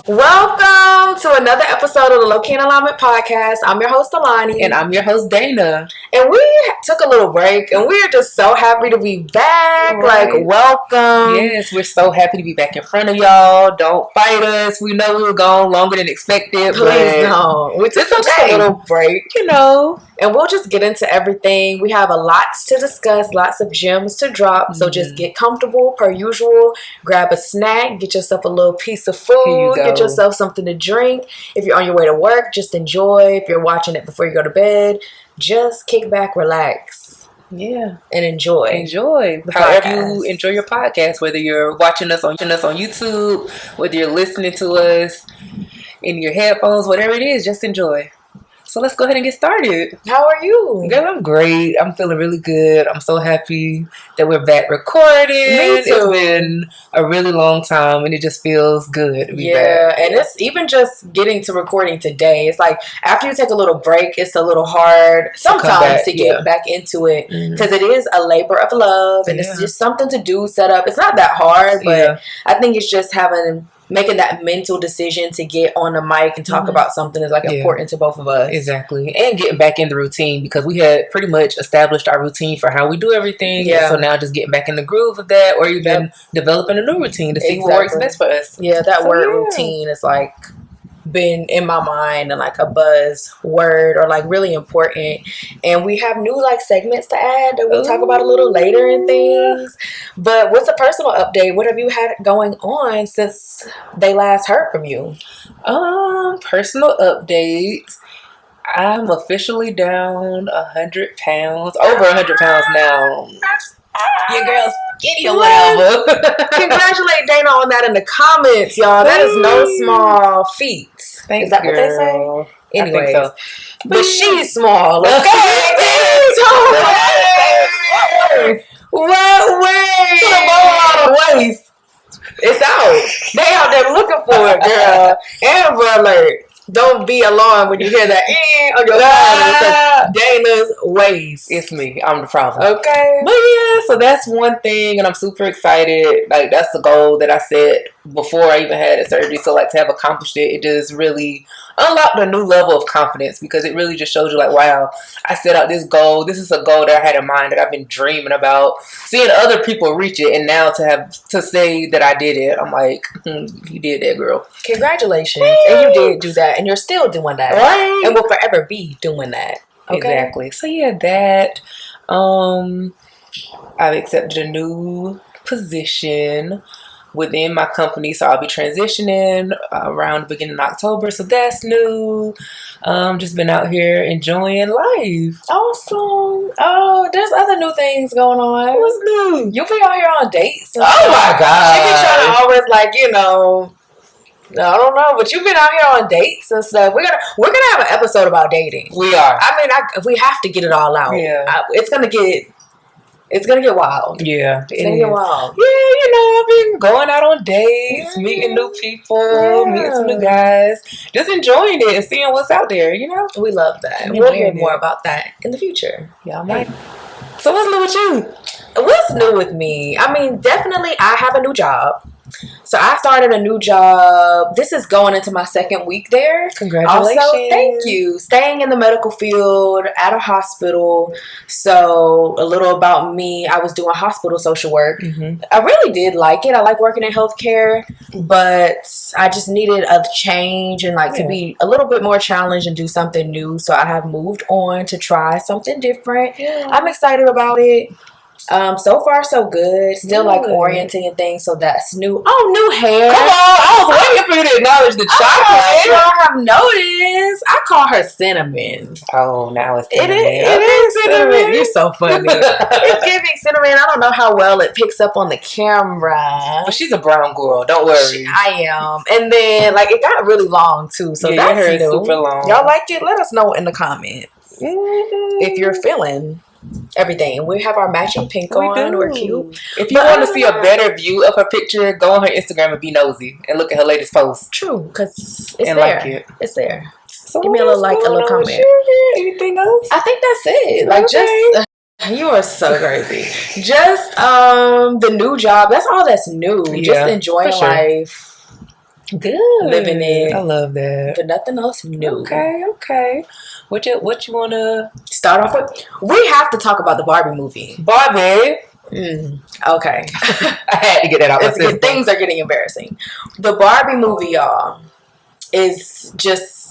Welcome to another episode of the Low Key and Alignment Podcast. I'm your host, Alani. And I'm your host, Dana. And we took a little break, and we're just so happy to be back. Right. Like, welcome. Yes, we're so happy to be back in front of y'all. Don't fight us. We know we were gone longer than expected. Please don't. We took a little break, and we'll just get into everything. We have a lot to discuss, lots of gems to drop. So just get comfortable, per usual. Grab a snack, get yourself a little piece of food, get yourself something to drink. If you're on your way to work, just enjoy. If you're watching it before you go to bed, just kick back, relax. Yeah. And enjoy. However you enjoy your podcast, whether you're watching us on YouTube, whether you're listening to us in your headphones, whatever it is, just enjoy. So let's go ahead and get started. How are you? Girl, I'm great. I'm feeling really good. I'm so happy that we're back recording. Me too. It's been a really long time and it just feels good to be back. And it's even just getting to recording today. It's like after you take a little break, it's a little hard sometimes to get back into it because it is a labor of love and it's just something to do, set up. It's not that hard, but I think it's just making that mental decision to get on the mic and talk about something is like important to both of us. Exactly. And getting back in the routine because we had pretty much established our routine for how we do everything. Yeah. So now just getting back in the groove of that or even developing a new routine to see what works best for us. Yeah, that word routine is like been in my mind and like a buzz word or like really important, and we have new like segments to add that we'll talk about a little later and things. But what's a personal update? What have you had going on since they last heard from you? Personal updates. I'm officially down 100 pounds, over 100 pounds now. Your girl's skinny or whatever. Congratulate Dana on that in the comments, y'all. That is no small feat. Thanks, is that girl. What they say? Anyways, I think so. But she's small. Okay. What way? To the bone on the waist. It's out. They out there looking for it, girl. Amber alert. Don't be alarmed when you hear that on your phone. Dana's waist. It's me. I'm the problem. Okay. But yeah, so that's one thing, and I'm super excited. Like, that's the goal that I set before I even had the surgery. So, like, to have accomplished it, it just really unlocked a new level of confidence because it really just shows you, like, wow, I set out this goal. This is a goal that I had in mind that I've been dreaming about. Seeing other people reach it, and now to say that I did it, I'm like, you did that, girl. Congratulations. And you did do that, and you're still doing that. Right. And will forever be doing that. Okay? Exactly. So, yeah, that. I've accepted a new position within my company, so I'll be transitioning around the beginning of October, so that's new. Just been out here enjoying life. Awesome. Oh, there's other new things going on. What's new? You be out here on dates. Oh my God. She be trying to always I don't know, but you've been out here on dates and stuff. We're gonna have an episode about dating. We are. I mean, we have to get it all out. Yeah. It's gonna get wild. Yeah. It's gonna get wild. Yeah, I've been going out on dates, meeting new people, meeting some new guys, just enjoying it and seeing what's out there, We love that. We'll hear more about that in the future. Y'all might. So what's new with you? What's new with me? I mean, definitely I have a new job. So I started a new job. This is going into my second week there. Congratulations. Also, thank you. Staying in the medical field at a hospital. So a little about me. I was doing hospital social work. Mm-hmm. I really did like it. I like working in healthcare, but I just needed a change and to be a little bit more challenged and do something new. So I have moved on to try something different. Yeah. I'm excited about it. So far so good. Still orienting and things, so that's new. Oh, new hair. Come on, I was waiting for you to acknowledge the chocolate. Y'all have noticed. I call her cinnamon. Oh, now it's cinnamon. It is cinnamon. You're so funny. It's giving cinnamon. I don't know how well it picks up on the camera. But she's a brown girl. Don't worry. I am. And then it got really long too. So that's your hair new. is super long. Y'all like it? Let us know in the comments if you're feeling everything. We have our matching pink on. We're cute. If you want to see a better view of her picture, go on her Instagram and be nosy and look at her latest post. True, because it's and there. Like it. It's there. So give me a little like, a little comment. Anything else? I think that's it. Like just you are so crazy. Just the new job. That's all that's new. Just enjoying life. Good. living it. I love that. But nothing else new. Okay. What you wanna start off with? We have to talk about the Barbie movie. Barbie. Okay. I had to get that out. Things are getting embarrassing. The Barbie movie, y'all, is just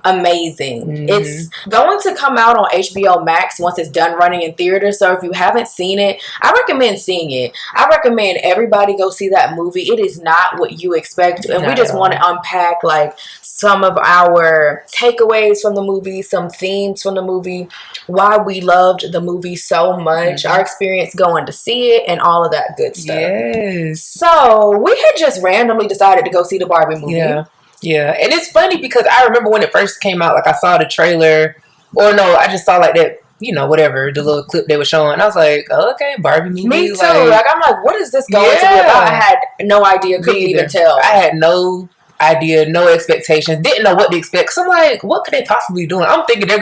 amazing. It's going to come out on HBO Max once it's done running in theaters. So if you haven't seen it, I recommend seeing it. I recommend everybody go see that movie. It is not what you expect, and we just want to unpack like some of our takeaways from the movie, some themes from the movie, why we loved the movie so much, our experience going to see it, and all of that good stuff. Yes. So we had just randomly decided to go see the Barbie movie. Yeah, and it's funny because I remember when it first came out, like I saw the trailer, or no, I just saw like that, whatever, the little clip they were showing. I was like, oh, okay, Barbie movie. Me too. Like I'm like, what is this going to be about? I had no idea, couldn't even tell. I had no idea, no expectations, didn't know what to expect. So I'm like, what could they possibly be doing? I'm thinking the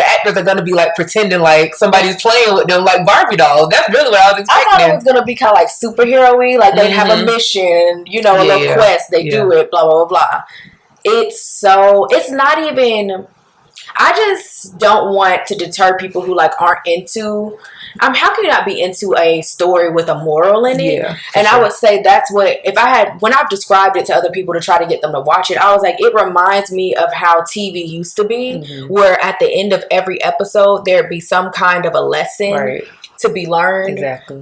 actors are gonna be like pretending like somebody's playing with them like Barbie dolls. That's really what I was expecting. I thought it was gonna be kind of like superhero-y, like they'd have a mission, a little quest, they do it, blah, blah, blah, blah. It's not even, I just don't want to deter people who like aren't into, how can you not be into a story with a moral in it? Yeah, and sure. I would say that's what, when I've described it to other people to try to get them to watch it, I was like, it reminds me of how TV used to be, where at the end of every episode, there'd be some kind of a lesson to be learned,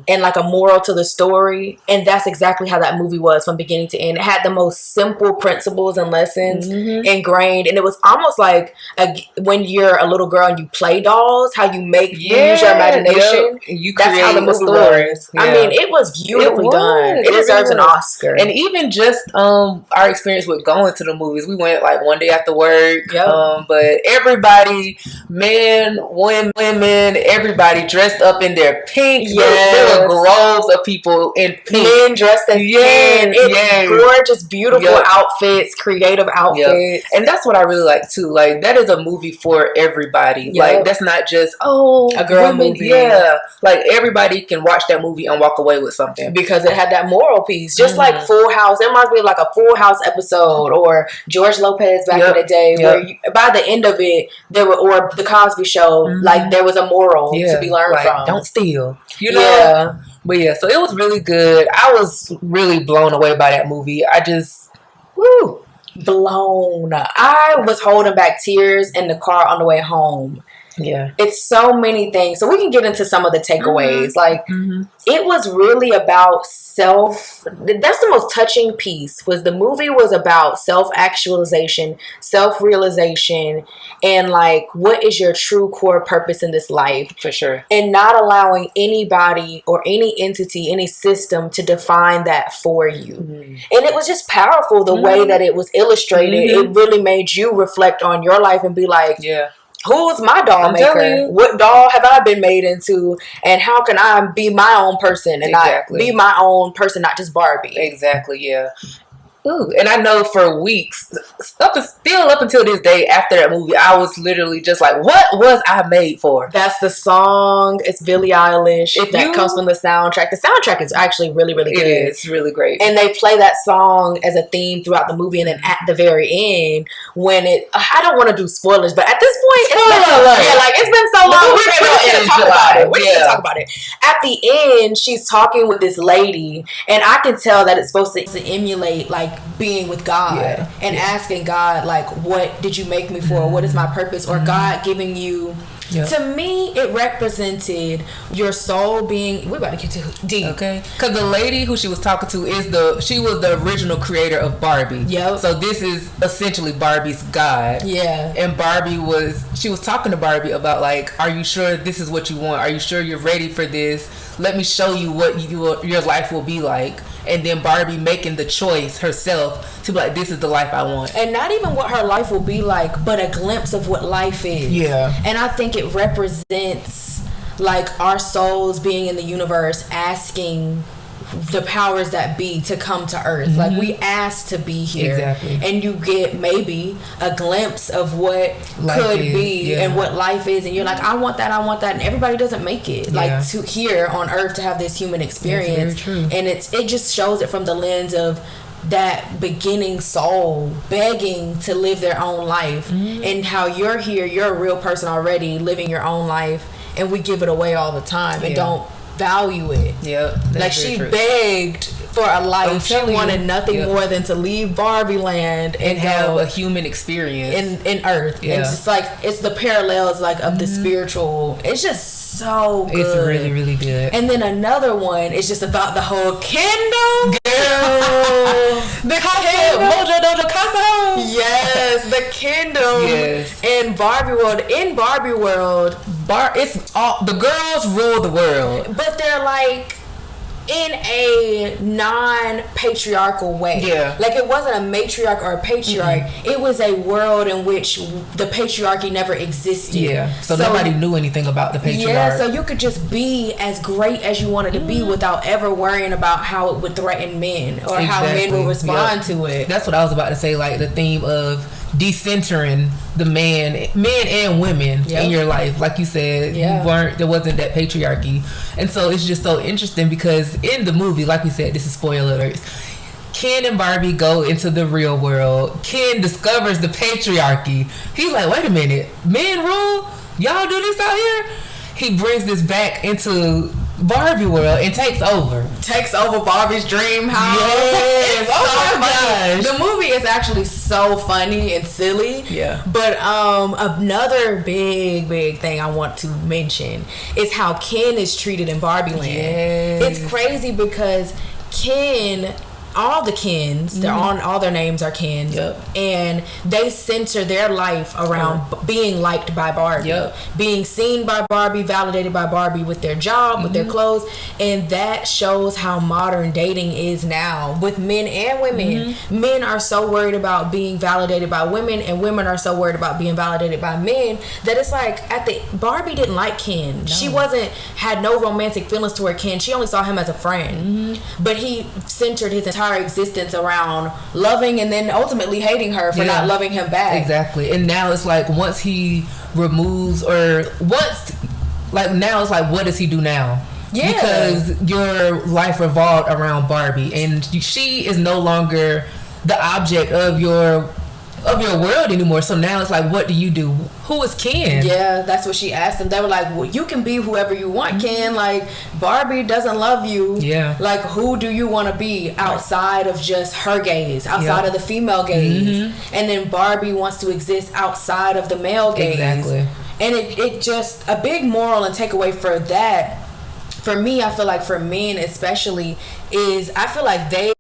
and like a moral to the story, and that's exactly how that movie was from beginning to end. It had the most simple principles and lessons ingrained, and it was almost like when you're a little girl and you play dolls, how you use your imagination. That's how the movie was. I mean, it was beautifully done. It deserves an Oscar. And even just our experience with going to the movies, we went like one day after work, but everybody, men, women, everybody dressed up in their pink. There were groves of people in pink. Men dressed as pink. Gorgeous, beautiful outfits, creative outfits. And that's what I really like too. Like, that is a movie for everybody. Like, that's not just, a girl movie. Yeah. Like, everybody can watch that movie and walk away with something. Because it had that moral piece. Just like Full House. It reminds me of like a Full House episode, or George Lopez back in the day, where by the end of it, or The Cosby Show, like there was a moral to be learned from. Don't steal. But so it was really good. I was really blown away by that movie. I just blown. I was holding back tears in the car on the way home. It's so many things. So we can get into some of the takeaways. Like, it was really about that's the most touching piece, was the movie was about self-actualization, self-realization, and like, what is your true core purpose in this life? For sure. And not allowing anybody or any entity, any system to define that for you. And it was just powerful the way that it was illustrated. It really made you reflect on your life and be like, who's my doll maker? What doll have I been made into? And how can I be my own person and not be my own person, not just Barbie? Ooh, and I know for weeks, up until this day after that movie, I was literally just like, what was I made for? That's the song. It's Billie Eilish. That comes from the soundtrack. The soundtrack is actually really, really good. It is really great. And they play that song as a theme throughout the movie, and then at the very end, when I don't want to do spoilers, but at this point, it's been so long. We're going to talk about it. We're going to talk about it. At the end, she's talking with this lady, and I can tell that it's supposed to emulate like being with God and asking God, like, what did you make me for? What is my purpose? Or God giving you. To me, it represented your soul being. We're about to get too deep, okay? Because the lady who she was talking to she was the original creator of Barbie. So this is essentially Barbie's God. And Barbie was talking to Barbie about like, are you sure this is what you want? Are you sure you're ready for this? Let me show you what your life will be like. And then Barbie making the choice herself to be like, this is the life I want. And not even what her life will be like, but a glimpse of what life is. And I think it represents like our souls being in the universe, asking the powers that be to come to earth. Like, we asked to be here, and you get maybe a glimpse of what life could be and what life is, and you're like, I want that, and everybody doesn't make it like to here on earth to have this human experience. And it just shows it from the lens of that beginning soul begging to live their own life, and how you're here, you're a real person already living your own life, and we give it away all the time and don't value it. Like she begged for a life. She wanted nothing more than to leave Barbie land and have a human experience in Earth. And just like it's the parallels like of the spiritual. It's just so good. It's really, really good. And then another one is just about the whole kingdom. Girl, the kingdom. Mojo Dojo Casa. Yes, the kingdom. Yes. In Barbie world. In Barbie world, it's all the girls rule the world, but they're like in a non-patriarchal way. Like it wasn't a matriarch or a patriarch. It was a world in which the patriarchy never existed. So nobody knew anything about the patriarch. So you could just be as great as you wanted to be without ever worrying about how it would threaten men or how men would respond to it. That's what I was about to say, like the theme of decentering the men and women in your life. Like you said, there wasn't that patriarchy. And so it's just so interesting because in the movie, like we said, this is spoiler alerts, Ken and Barbie go into the real world. Ken discovers the patriarchy. He's like, wait a minute, men rule? Y'all do this out here? He brings this back into Barbie world and takes over Barbie's dream house. Yes. Oh my gosh. The movie is actually so funny and silly. But another big thing I want to mention is how Ken is treated in Barbie Land. It's crazy because Ken, all the Kens, they're on, all their names are Kens, and they center their life around being liked by Barbie, being seen by Barbie, validated by Barbie with their job, with their clothes, and that shows how modern dating is now with men and women. Men are so worried about being validated by women, and women are so worried about being validated by men that it's like Barbie didn't like Ken. She had no romantic feelings toward Ken. She only saw him as a friend, but he centered his entire existence around loving and then ultimately hating her for not loving him back. Exactly. And now it's like now it's like, what does he do now? Because your life revolved around Barbie and she is no longer the object of your world anymore. So now it's like, what do you do? Who is Ken? That's what she asked them. They were like, well, you can be whoever you want, Ken. Like, Barbie doesn't love you. Like, who do you want to be outside of just her gaze, outside of the female gaze? And then Barbie wants to exist outside of the male gaze. And it just, a big moral and takeaway for that, for me, I feel like for men especially, is I feel like they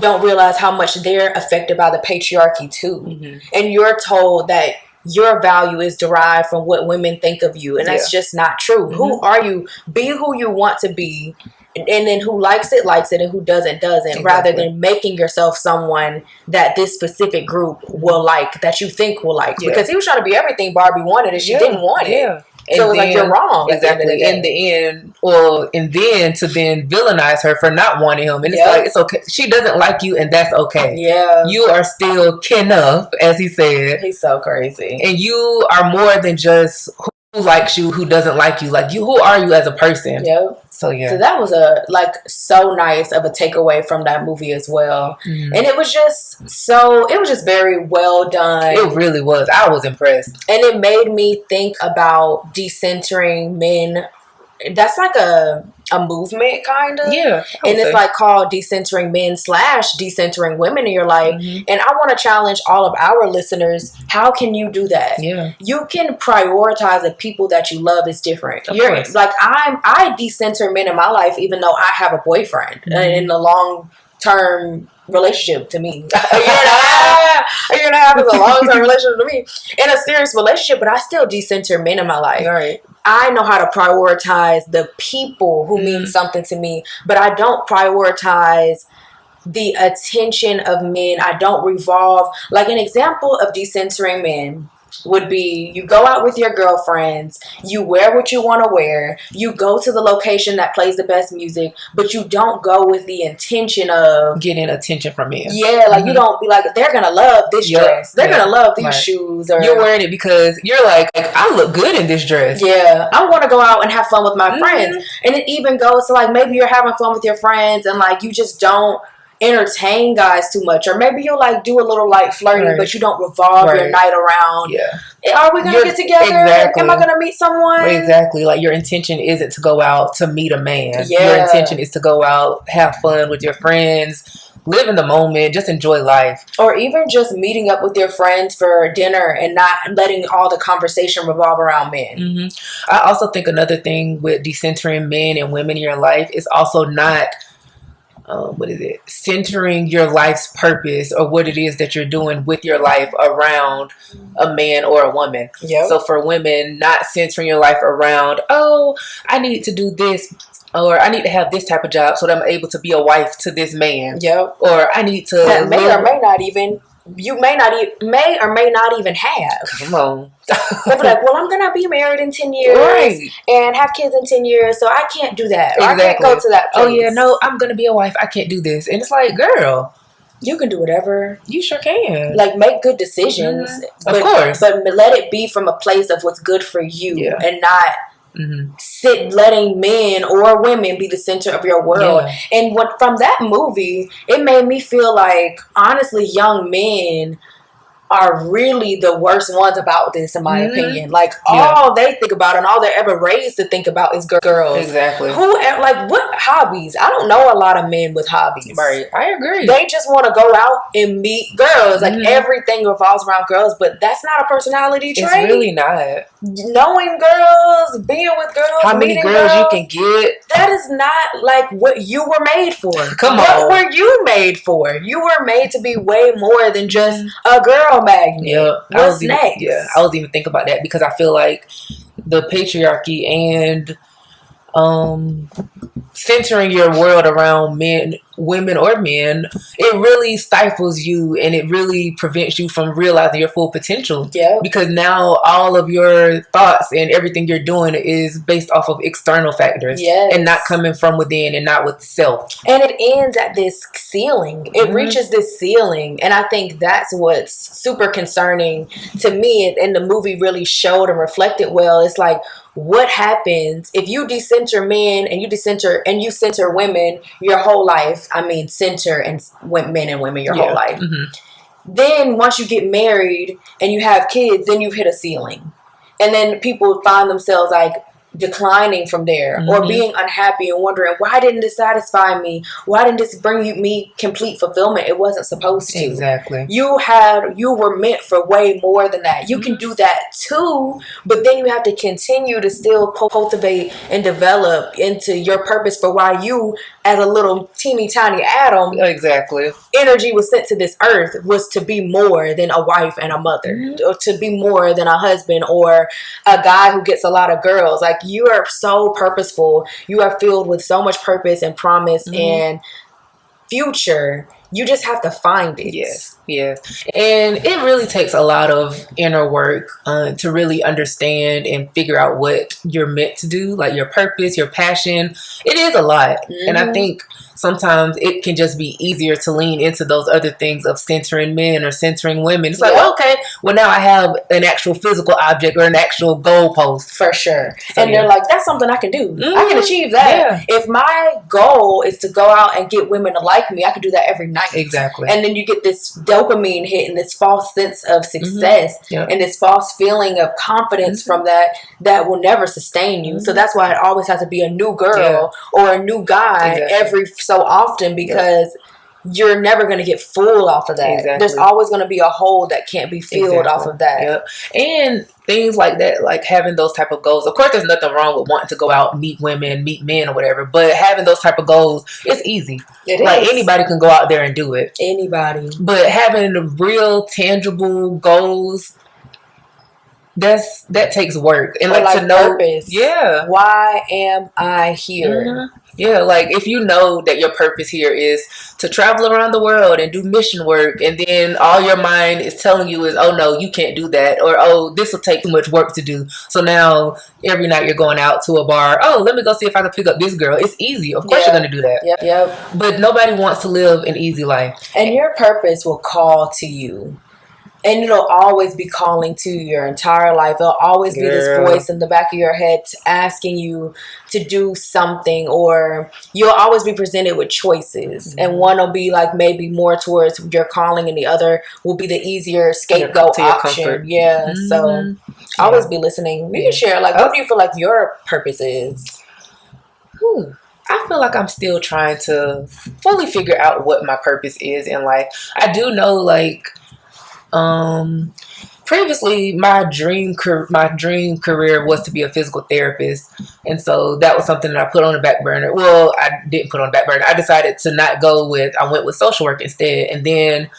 don't realize how much they're affected by the patriarchy too. And you're told that your value is derived from what women think of you, and that's just not true. Who are you? Be who you want to be, and then who likes it, and who doesn't, rather than making yourself someone that this specific group will like, that you think will like. Because he was trying to be everything Barbie wanted and she didn't want it. So it was like, you're wrong. Exactly. In the end, and then to then villainize her for not wanting him. And it's like, it's okay. She doesn't like you, and that's okay. You are still enough, as he said. He's so crazy. And you are more than just who likes you, who doesn't like you. Like, who are you as a person? So that was so nice of a takeaway from that movie as well. And it was just very well done. It really was. I was impressed. And it made me think about decentering men. That's like a movement, kind of. And it's like called Decentering Men / Decentering Women in your life. And I want to challenge all of our listeners. How can you do that? You can prioritize the people that you love is different. Like I decenter men in my life, even though I have a boyfriend in the long term relationship to me. A year and a half is a long-term relationship to me. In a serious relationship, but I still decenter men in my life. I know how to prioritize the people who mean something to me, but I don't prioritize the attention of men. I don't revolve. Like, an example of decentering men would be, you go out with your girlfriends, you wear what you want to wear, you go to the location that plays the best music, but you don't go with the intention of getting attention from men. You don't be like, they're gonna love this dress, they're gonna love these shoes, or you're wearing it because you're like, I look good in this dress. I want to go out and have fun with my friends. And it even goes to like, maybe you're having fun with your friends and like you just don't entertain guys too much, or maybe you'll like do a little like flirting, Right. but you don't revolve your night around. Yeah. Are we gonna get together? Exactly. Am I gonna meet someone? Exactly. Like your intention isn't to go out to meet a man. Yeah. Your intention is to go out, have fun with your friends, live in the moment, just enjoy life. Or even just meeting up with your friends for dinner and not letting all the conversation revolve around men. Mm-hmm. I also think another thing with decentering men and women in your life is also not centering your life's purpose or what it is that you're doing with your life around a man or a woman. Yep. So for women, not centering your life around, oh, I need to do this, or I need to have this type of job so that I'm able to be a wife to this man. Yep. Or I need to that may or may not even have. Come on. They'll be like, well, I'm gonna be married in 10 years and have kids in 10 years, so I can't do that. Or Exactly. I can't go to that place. Oh yeah, no, I'm gonna be a wife, I can't do this. And it's like, girl, you can do whatever. You sure can. Like, make good decisions. Of course. But let it be from a place of what's good for you and not letting men or women be the center of your world. And from that movie, it made me feel like, honestly, young men are really the worst ones about this, in my opinion. Like, all they think about and all they're ever raised to think about is girls. Exactly. Like, what hobbies? I don't know a lot of men with hobbies. Right. I agree. They just want to go out and meet girls. Like, everything revolves around girls, but that's not a personality trait. It's really not. Knowing girls, being with girls, how many girls you can get. That is not like what you were made for. Come on. What were you made for? You were made to be way more than just a girl magnet. Yeah. What's next? I was even thinking about that because I feel like the patriarchy and centering your world around men, women or men, it really stifles you and it really prevents you from realizing your full potential. Yeah. Because now all of your thoughts and everything you're doing is based off of external factors. Yes. And not coming from within and not with self. And it ends at this ceiling. It reaches this ceiling. And I think that's what's super concerning to me. And the movie really showed and reflected well. It's like, what happens if you decenter men and you center women your whole life? I mean, center and men and women your whole life. Then once you get married and you have kids, then you've hit a ceiling. And then people find themselves like declining from there or being unhappy and wondering, why didn't this satisfy me? Why didn't this bring me complete fulfillment? It wasn't supposed to. Exactly. You were meant for way more than that. You can do that too, but then you have to continue to still cultivate and develop into your purpose for why you, as a little teeny tiny atom, energy was sent to this earth, was to be more than a wife and a mother, or to be more than a husband or a guy who gets a lot of girls. Like, you are so purposeful. You are filled with so much purpose and promise and future. You just have to find it. Yes. And it really takes a lot of inner work to really understand and figure out what you're meant to do, like your purpose, your passion. It is a lot. And I think sometimes it can just be easier to lean into those other things of centering men or centering women. It's like, okay, well, now I have an actual physical object or an actual goalpost. For sure. So, and they're like, that's something I can do. I can achieve that. If my goal is to go out and get women to like me, I can do that every night. Exactly. And then you get this dopamine hit and this false sense of success and this false feeling of confidence from that will never sustain you. So that's why it always has to be a new girl or a new guy every so often, because you're never going to get full off of that. There's always going to be a hole that can't be filled off of that. And things like that, like having those type of goals. Of course, there's nothing wrong with wanting to go out and meet women, meet men or whatever, but having those type of goals, it's easy. Like, anybody can go out there and do it. Anybody. But having real tangible goals, that takes work. And like to know purpose. Why am I here? Yeah, like if you know that your purpose here is to travel around the world and do mission work, and then all your mind is telling you is, oh no, you can't do that, or oh, this will take too much work to do. So now every night you're going out to a bar, oh, let me go see if I can pick up this girl. It's easy. Of course you're going to do that. But nobody wants to live an easy life. And your purpose will call to you. And it'll always be calling to you your entire life. It'll always be this voice in the back of your head asking you to do something, or you'll always be presented with choices. And one will be like maybe more towards your calling, and the other will be the easier scapegoat option. Yeah. So always be listening. You can share, like, what do you feel like your purpose is? I feel like I'm still trying to fully figure out what my purpose is in life. I do know, like, previously my dream career was to be a physical therapist, and so that was something that I put on the back burner. Well, I didn't put on the back burner. I decided to not go with. I went with social work instead, and then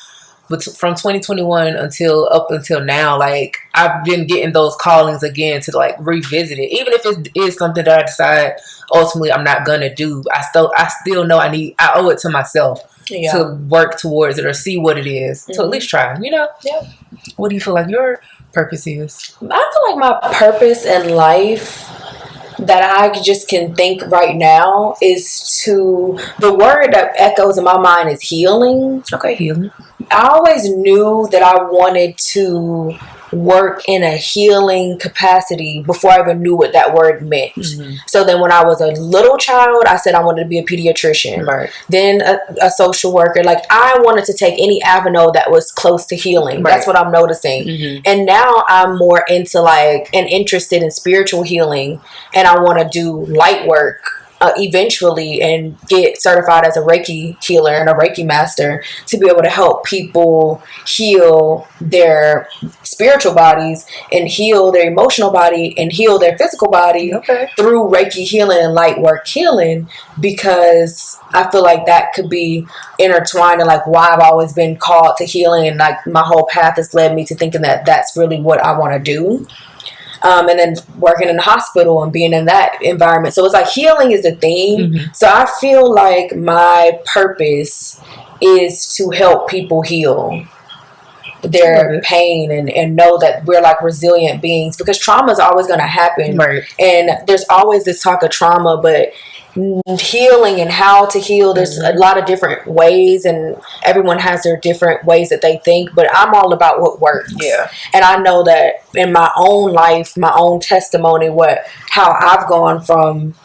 from 2021 up until now, like, I've been getting those callings again to, like, revisit it, even if it is something that I decide ultimately I'm not gonna do. I still know I owe it to myself to work towards it or see what it is, to at least try, you know. What do you feel like your purpose is? I feel like my purpose in life that I just can think right now is the word that echoes in my mind is healing. Okay, healing. I always knew that I wanted to work in a healing capacity before I even knew what that word meant. So then when I was a little child, I said I wanted to be a pediatrician. Right. Then a social worker. Like, I wanted to take any avenue that was close to healing. Right. That's what I'm noticing. And now I'm more into, like, and interested in spiritual healing, and I want to do light work eventually and get certified as a Reiki healer and a Reiki master to be able to help people heal their spiritual bodies and heal their emotional body and heal their physical body through Reiki healing and light work healing, because I feel like that could be intertwined and, like, why I've always been called to healing, and, like, my whole path has led me to thinking that that's really what I want to do. And then working in the hospital and being in that environment. So it's like healing is a theme. So I feel like my purpose is to help people heal their pain and know that we're, like, resilient beings, because trauma is always going to happen. Right. And there's always this talk of trauma, but healing and how to heal, there's a lot of different ways, and everyone has their different ways that they think, but I'm all about what works. And I know that in my own life, my own testimony, how I've gone from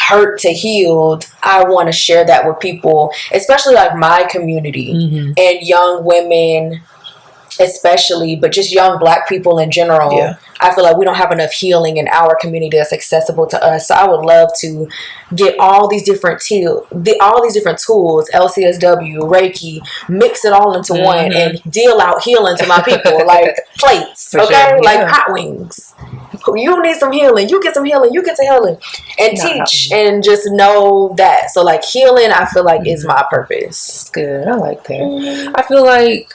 hurt to healed, I want to share that with people, especially, like, my community and young women especially, but just young Black people in general. I feel like we don't have enough healing in our community that's accessible to us. So I would love to get all these different tools, LCSW, Reiki, mix it all into one and deal out healing to my people, like plates, like hot wings. You need some healing, you get some healing, you get some healing, and teach and just know that. So, like, healing, I feel like is my purpose. Good, I like that. I feel like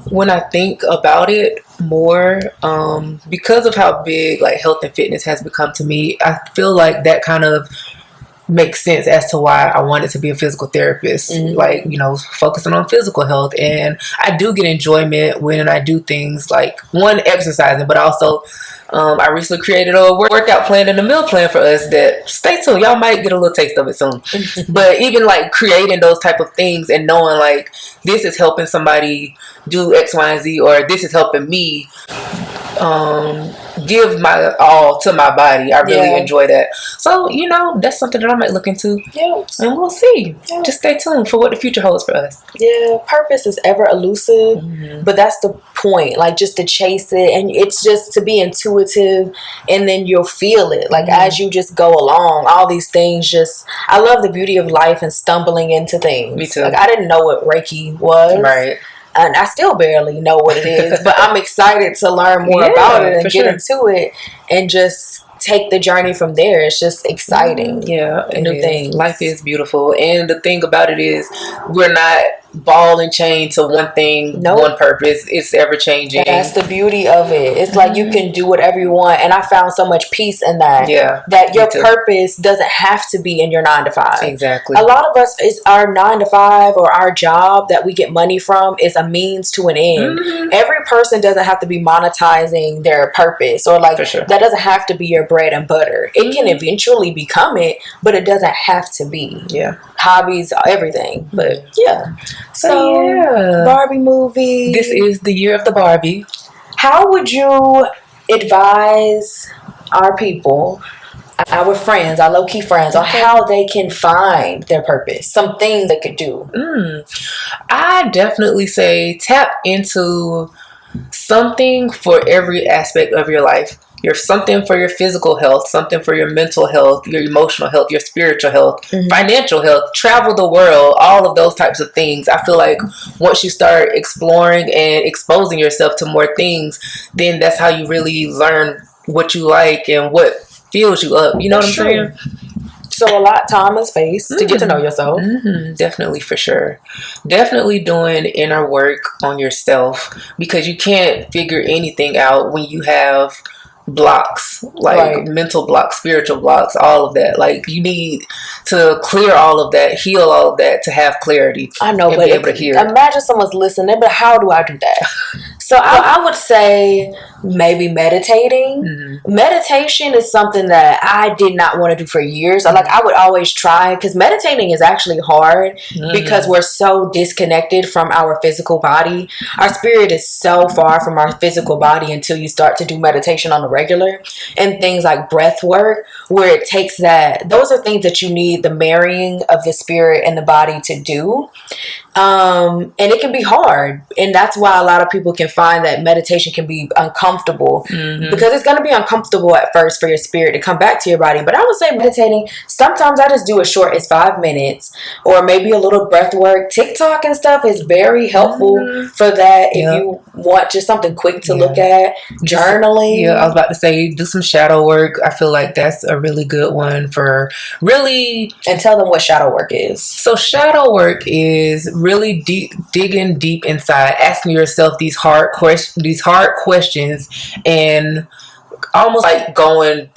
when I think about it more, because of how big, like, health and fitness has become to me, I feel like that kind of makes sense as to why I wanted to be a physical therapist, like, you know, focusing on physical health. And I do get enjoyment when I do things like, one, exercising, but also I recently created a workout plan and a meal plan for us that, stay tuned, y'all might get a little taste of it soon. But even, like, creating those type of things and knowing, like, this is helping somebody do X, Y, and Z, or this is helping me give my all to my body. I really enjoy that. So, you know, that's something that I might look into. And we'll see. Just stay tuned for what the future holds for us. Purpose is ever elusive, but that's the point. Like, just to chase it, and it's just to be intuitive, and then you'll feel it. Like, as you just go along, all these things I love the beauty of life and stumbling into things. Me too. Like, I didn't know what Reiki was. Right. And I still barely know what it is, but I'm excited to learn more about it and get into it and just take the journey from there. It's just exciting. New things. Life is beautiful. And the thing about it is, we're not ball and chain to one thing, one purpose. It's ever changing. That's the beauty of it. It's like you can do whatever you want, and I found so much peace in that. That your purpose doesn't have to be in your 9 to 5. Exactly. A lot of us, is our 9 to 5 or our job that we get money from is a means to an end. Every person doesn't have to be monetizing their purpose, or like that doesn't have to be your bread and butter. It can eventually become it, but it doesn't have to be. Hobbies, everything. But So, yeah. Barbie movie. This is the year of the Barbie. How would you advise our people, our friends, our low-key friends, on how they can find their purpose? Some things they could do. I definitely say tap into something for every aspect of your life. Something for your physical health, something for your mental health, your emotional health, your spiritual health, financial health, travel the world, all of those types of things. I feel like once you start exploring and exposing yourself to more things, then that's how you really learn what you like and what fills you up. You know what I'm saying? So a lot of time and space to get to know yourself. Definitely, for sure. Definitely doing inner work on yourself, because you can't figure anything out when you have blocks, like mental blocks, spiritual blocks, all of that. Like, you need to clear all of that, heal all of that to have clarity. I know, but imagine someone's listening, but how do I do that? So I would say maybe meditating. Meditation is something that I did not want to do for years. I would always try, because meditating is actually hard because we're so disconnected from our physical body. Our spirit is so far from our physical body until you start to do meditation on the regular, and things like breath work, where it takes that. Those are things that you need the marrying of the spirit and the body to do. And it can be hard, and that's why a lot of people can find that meditation can be uncomfortable, because it's going to be uncomfortable at first for your spirit to come back to your body. But I would say meditating, sometimes I just do as short as 5 minutes, or maybe a little breath work. TikTok and stuff is very helpful for that. If you want just something quick to look at. Journaling. I was about to say, do some shadow work. I feel like that's a really good one for really. And tell them what shadow work is. So shadow work is really digging deep inside, asking yourself these hard questions, and almost like going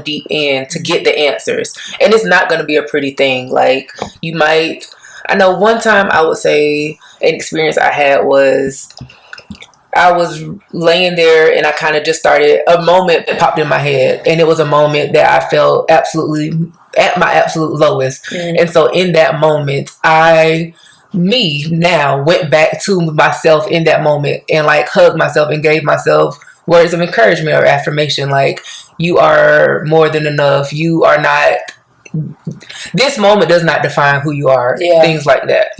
deep in to get the answers. And it's not going to be a pretty thing. Like, I know one time, I would say an experience I had was, I was laying there and I kind of just started, a moment that popped in my head, and it was a moment that I felt absolutely at my absolute lowest. And so in that moment, now went back to myself in that moment and like hugged myself and gave myself words of encouragement or affirmation. Like, you are more than enough. You are not, this moment does not define who you are. Things like that.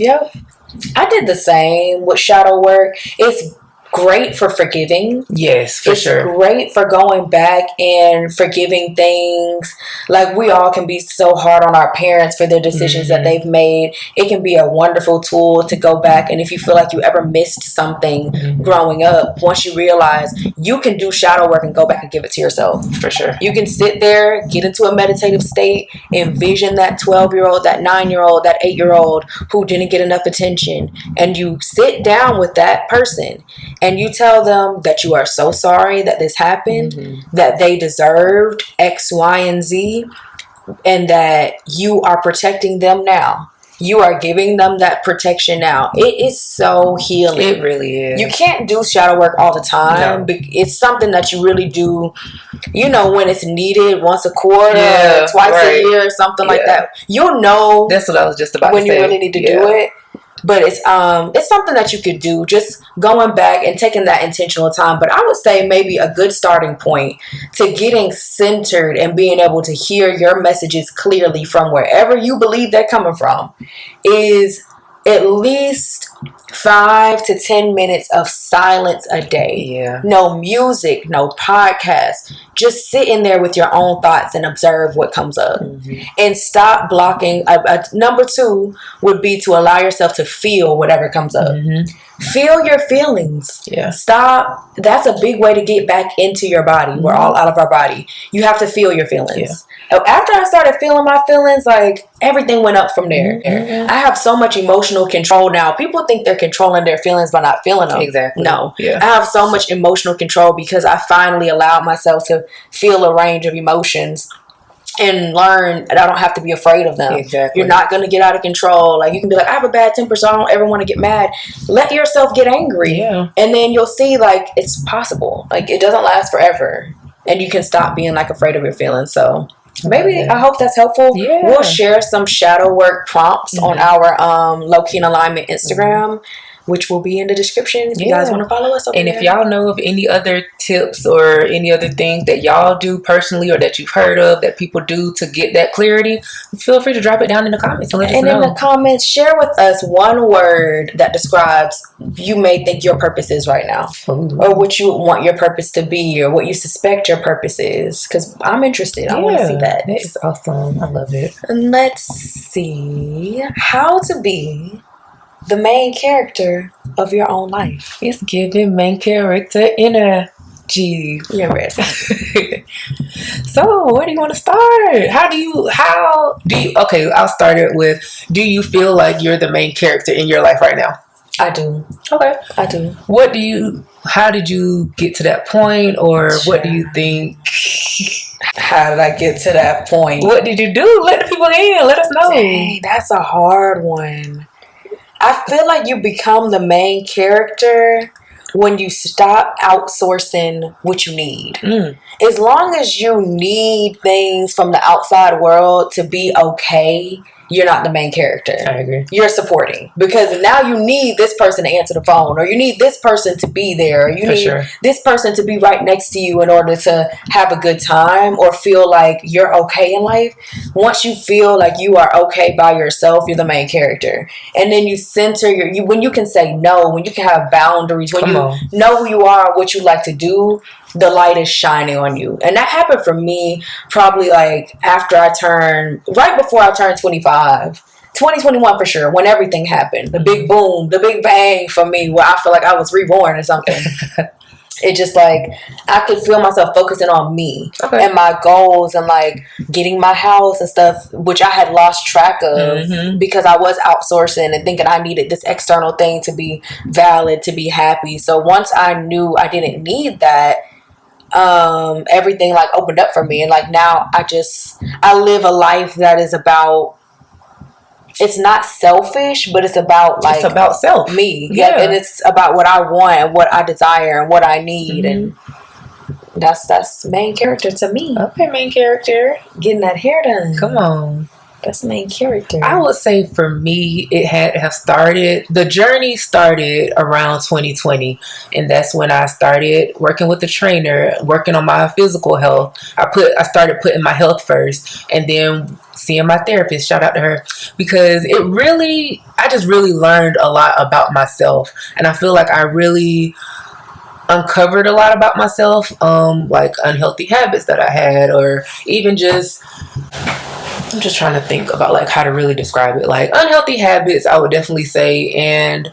I did the same with shadow work. It's great for forgiving. Yes, for sure. It's great for going back and forgiving things. Like, we all can be so hard on our parents for their decisions that they've made. It can be a wonderful tool to go back, and if you feel like you ever missed something growing up, once you realize, you can do shadow work and go back and give it to yourself. For sure. You can sit there, get into a meditative state, envision that 12-year-old, that 9-year-old, that 8-year-old who didn't get enough attention, and you sit down with that person and you tell them that you are so sorry that this happened, that they deserved X, Y, and Z, and that you are protecting them now. You are giving them that protection now. It is so healing. It really is. You can't do shadow work all the time. No. It's something that you really do, when it's needed, once a quarter, twice a year, something like that. You'll know. That's what I was just about to say. When you really need to do it. But it's something that you could do, just going back and taking that intentional time. But I would say maybe a good starting point to getting centered and being able to hear your messages clearly from wherever you believe they're coming from is at least 5 to 10 minutes of silence a day. No music, no podcast. Just sit in there with your own thoughts and observe what comes up. And stop blocking. Number 2 would be to allow yourself to feel whatever comes up. Feel your feelings. Stop. That's a big way to get back into your body. We're all out of our body. You have to feel your feelings. After I started feeling my feelings, like, everything went up from there. I have so much emotional control now. People think they're controlling their feelings by not feeling them. Exactly. No. I have so much emotional control because I finally allowed myself to feel a range of emotions and learn that I don't have to be afraid of them. You're not going to get out of control. Like, you can be like, I have a bad temper, so I don't ever want to get mad. Let yourself get angry. And then you'll see, like, it's possible. Like, it doesn't last forever. And you can stop being, like, afraid of your feelings. So Maybe I hope that's helpful. Yeah. We'll share some shadow work prompts on our Low Key in Alignment Instagram, which will be in the description if you guys want to follow us. And if y'all know of any other tips or any other things that y'all do personally or that you've heard of that people do to get that clarity, feel free to drop it down in the comments and let us know. And in the comments, share with us one word that describes you may think your purpose is right now. Ooh. Or what you want your purpose to be, or what you suspect your purpose is. Because I'm interested. I want to see that. That is awesome. I love it. And let's see how to be the main character of your own life. It's giving main character energy. You're embarrassing. So, where do you want to start? How do you, okay, I'll start it with, do you feel like you're the main character in your life right now? I do. Okay. I do. How did you get to that point, or what do you think? How did I get to that point? What did you do? Let the people in. Let us know. Dang, that's a hard one. I feel like you become the main character when you stop outsourcing what you need. As long as you need things from the outside world to be okay, you're not the main character. I agree. You're supporting, because now you need this person to answer the phone, or you need this person to be there, or you need this person to be right next to you in order to have a good time or feel like you're okay in life. Once you feel like you are okay by yourself, you're the main character. And then you center when you can say no, when you can have boundaries, when you know who you are and what you like to do, the light is shining on you. And that happened for me probably like right before I turned 25. 2021 for sure, when everything happened. The big boom, the big bang for me, where I feel like I was reborn or something. It just like, I could feel myself focusing on me and my goals and like getting my house and stuff, which I had lost track of because I was outsourcing and thinking I needed this external thing to be valid, to be happy. So once I knew I didn't need that, everything like opened up for me. And like now I live a life that is about, it's not selfish, but it's about like, it's about self, me. Yeah. And it's about what I want and what I desire and what I need. And that's main character to me. Okay, main character. Getting that hair done. Come on. That's main character. I would say for me, the journey started around 2020. And that's when I started working with the trainer, working on my physical health. I started putting my health first, and then seeing my therapist, shout out to her, because I just really learned a lot about myself. And I feel like I really uncovered a lot about myself, like unhealthy habits that I had, or even I'm just trying to think about like how to really describe it. Like unhealthy habits, I would definitely say, and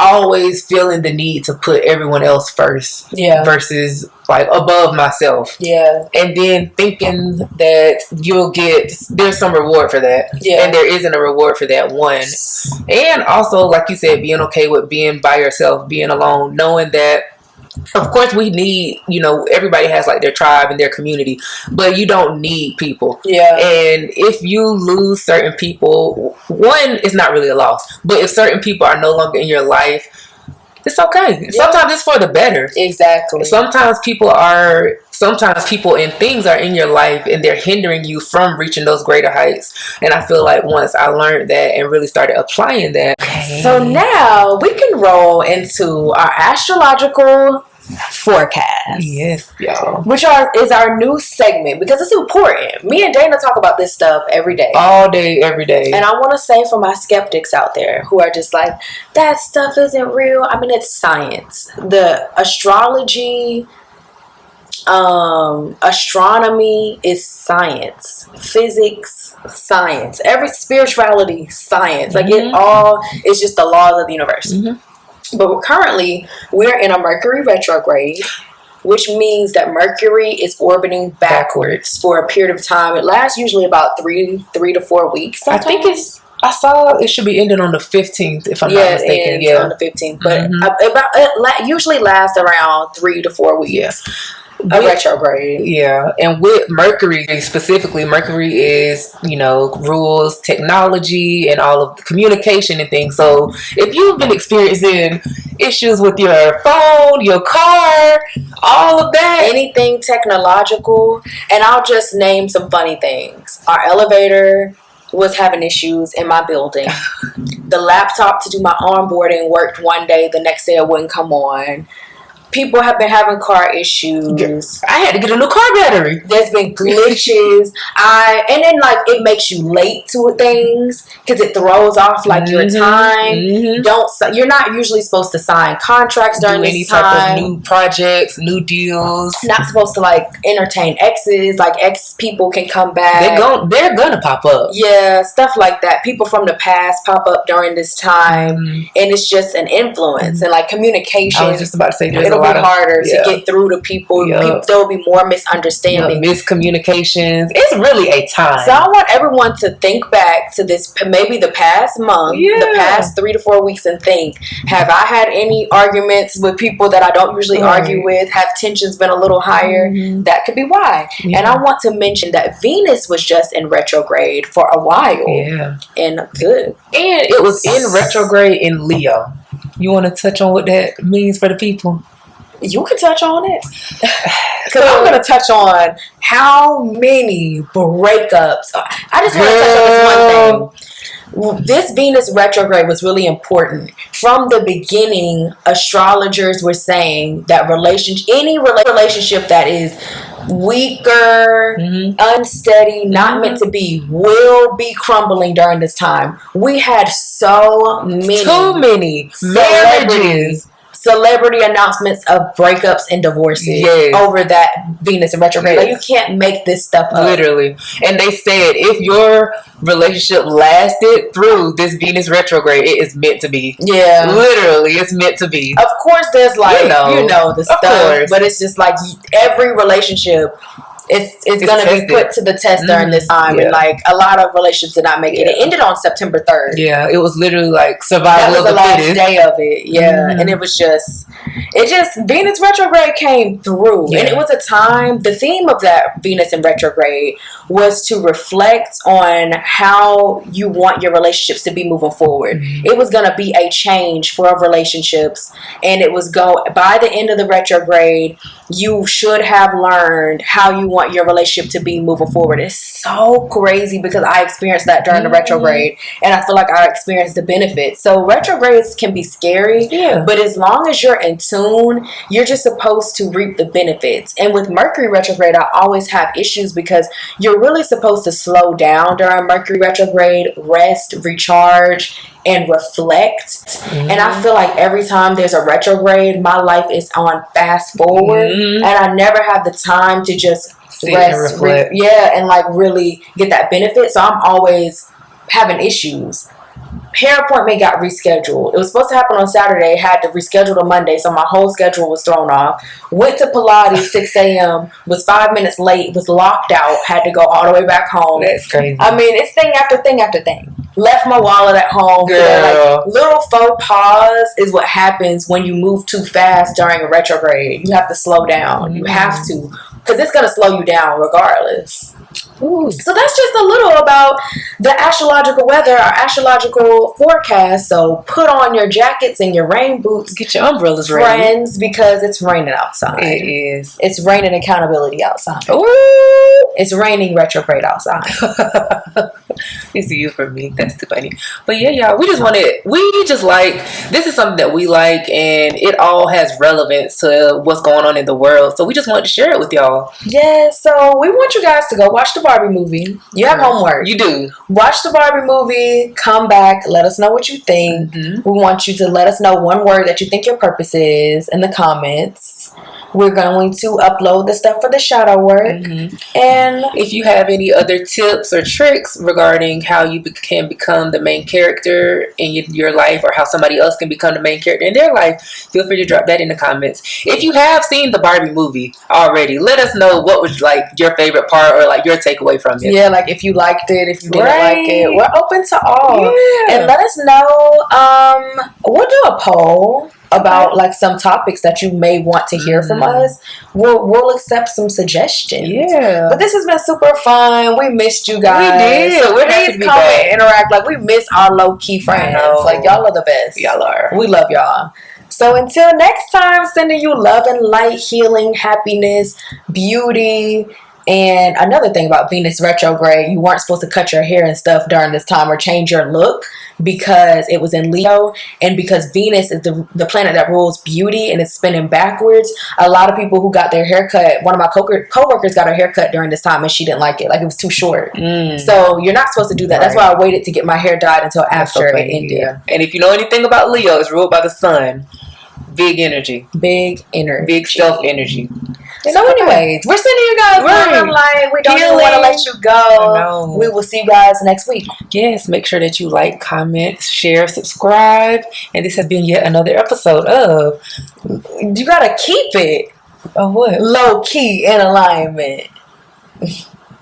always feeling the need to put everyone else first, versus like above myself, and then thinking that there's some reward for that, and there isn't a reward for that one. And also, like you said, being okay with being by yourself, being alone, knowing that of course we need, everybody has like their tribe and their community, but you don't need people. And if you lose certain people, one, it's not really a loss, but if certain people are no longer in your life, it's okay. Sometimes it's for the better. Exactly. Sometimes people and things are in your life and they're hindering you from reaching those greater heights. And I feel like once I learned that and really started applying that. So now we can roll into our astrological forecast. Yes, y'all. Which is our new segment, because it's important. Me and Dana talk about this stuff every day. All day, every day. And I want to say for my skeptics out there who are just like, that stuff isn't real. I mean, it's science. The astrology, astronomy is science. Physics, science. Every spirituality, science. Like it all is just the laws of the universe. But we're in a Mercury retrograde, which means that Mercury is orbiting backwards for a period of time. It lasts usually about 3 to 4 weeks. Sometimes. I saw it should be ending on the 15th, if I'm not mistaken. On the 15th. But it usually lasts around 3 to 4 weeks. a retrograde. Yeah, and with Mercury specifically, Mercury is, rules, technology, and all of the communication and things. So if you've been experiencing issues with your phone, your car, all of that, anything technological, and I'll just name some funny things. Our elevator was having issues in my building. The laptop to do my onboarding worked one day, the next day it wouldn't come on. People have been having car issues. I had to get a new car battery. There's been glitches. And then it makes you late to things because it throws off your time. You're not usually supposed to sign contracts during this time. Type of new projects, new deals. Not supposed to entertain exes. Ex people can come back. They're gonna pop up. Yeah, stuff like that. People from the past pop up during this time, and it's just an influence and communication. I was just about to say it'll be harder to get through to people. There will be more misunderstanding, miscommunications. It's really a time. So I want everyone to think back to this, maybe the past month, the past 3 to 4 weeks, and think: have I had any arguments with people that I don't usually argue with? Have tensions been a little higher? That could be why. And I want to mention that Venus was just in retrograde for a while. And good. And it was in retrograde in Leo. You want to touch on what that means for the people? You can touch on it. Because I'm going to touch on how many breakups. I just want to touch on this one thing. This Venus retrograde was really important. From the beginning, astrologers were saying that any relationship that is weaker, unsteady, not meant to be, will be crumbling during this time. We had too many celebrity announcements of breakups and divorces over that Venus in retrograde. You can't make this stuff up. Literally. And they said if your relationship lasted through this Venus retrograde, it is meant to be. Yeah. Literally, it's meant to be. Of course, there's the stuff, but it's just every relationship. It's going to be put to the test during this time. And a lot of relationships did not make it. It ended on September 3rd. Yeah, it was literally survival of the last fittest. day of it. Yeah. And it was Venus retrograde came through. And it was a time, the theme of that Venus in retrograde was to reflect on how you want your relationships to be moving forward. It was going to be a change for relationships. And it was by the end of the retrograde, you should have learned how you want your relationship to be moving forward. It's so crazy because I experienced that during the retrograde, and I feel like I experienced the benefits. So retrogrades can be scary, but as long as you're in tune, you're just supposed to reap the benefits. And with Mercury retrograde, I always have issues because you're really supposed to slow down during Mercury retrograde, rest, recharge, and reflect. And I feel like every time there's a retrograde, my life is on fast forward, and I never have the time to just rest, and really get that benefit. So I'm always having issues. Hair appointment got rescheduled. It was supposed to happen on Saturday. Had to reschedule to Monday, so my whole schedule was thrown off. Went to Pilates 6 a.m. Was 5 minutes late. Was locked out. Had to go all the way back home. That's crazy. I mean, it's thing after thing after thing. Left my wallet at home. Girl. Little faux pas is what happens when you move too fast during a retrograde. You have to slow down. You have to, because it's going to slow you down regardless. Ooh. So that's just a little about the astrological weather, our astrological forecast. So put on your jackets and your rain boots. Get your umbrellas friends, ready. Because it's raining outside. It is. It's raining accountability outside. Ooh. It's raining retrograde outside. It's you for me. That's too funny. But yeah, y'all, this is something that we like, and it all has relevance to what's going on in the world. So we just wanted to share it with y'all. Yeah, so we want you guys to go watch the Barbie movie. You have homework. You do. Watch the Barbie movie, come back, let us know what you think. We want you to let us know one word that you think your purpose is in the comments. We're going to upload the stuff for the shadow work. And if you have any other tips or tricks regarding how you can become the main character in your life, or how somebody else can become the main character in their life, feel free to drop that in the comments. If you have seen the Barbie movie already, let us know what was your favorite part, or your takeaway from it. Yeah, if you liked it, if you didn't like it. We're open to all. And let us know. We'll do a poll. about like some topics that you may want to hear from us. We'll accept some suggestions. Yeah. But this has been super fun. We missed you guys. We did. So We're happy please to be come back. and interact. Like, we miss our low-key friends. Like, y'all are the best. Y'all are. We love y'all. So until next time, sending you love and light, healing, happiness, beauty. And another thing about Venus retrograde, you weren't supposed to cut your hair and stuff during this time or change your look because it was in Leo, and because Venus is the planet that rules beauty and it's spinning backwards. A lot of people who got their hair cut, one of my co-workers got her hair cut during this time and she didn't like it. Like, it was too short. So you're not supposed to do that. Right. That's why I waited to get my hair dyed until after it ended. Yeah. And if you know anything about Leo, it's ruled by the sun. Big energy. Big energy. Big self energy. So anyways, we're sending you guys love and light. We don't even want to let you go. We will see you guys next week. Yes, make sure that you like, comment, share, subscribe. And this has been yet another episode of... You gotta keep it. Of what? Low key in alignment.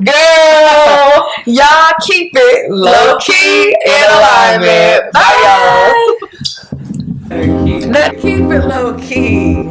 Girl, y'all keep it low key in alignment. Bye, y'all. Not keep it low key.